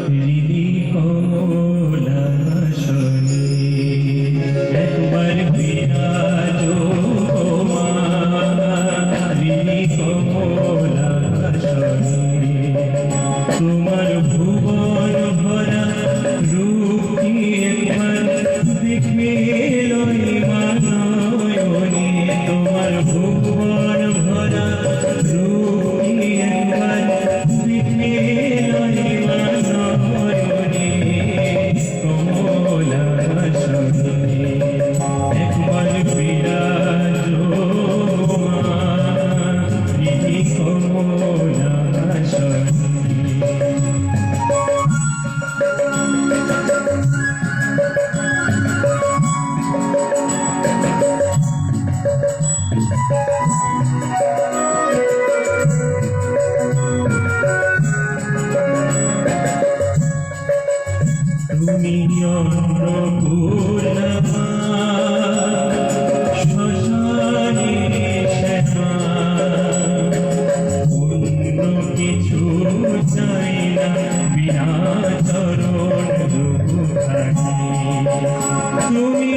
হৃদি কমলাসনে একবার বিরাজ মা হৃদি কমলাসনে তোমার ভুবন ভরা রূপ কি একবার দেখে লই মানয়নে তোমার ভুবন ভরা রূপ কি একবার দেখে লই মানয়নে কমলাসনে একবার বিরাজ মা হৃদি কমলাসনে তুমি অন্নপূর্ণা শ্মশানে শ্যামা অন্য কিছু চাই না বিনা চরণ দুখানি তুমি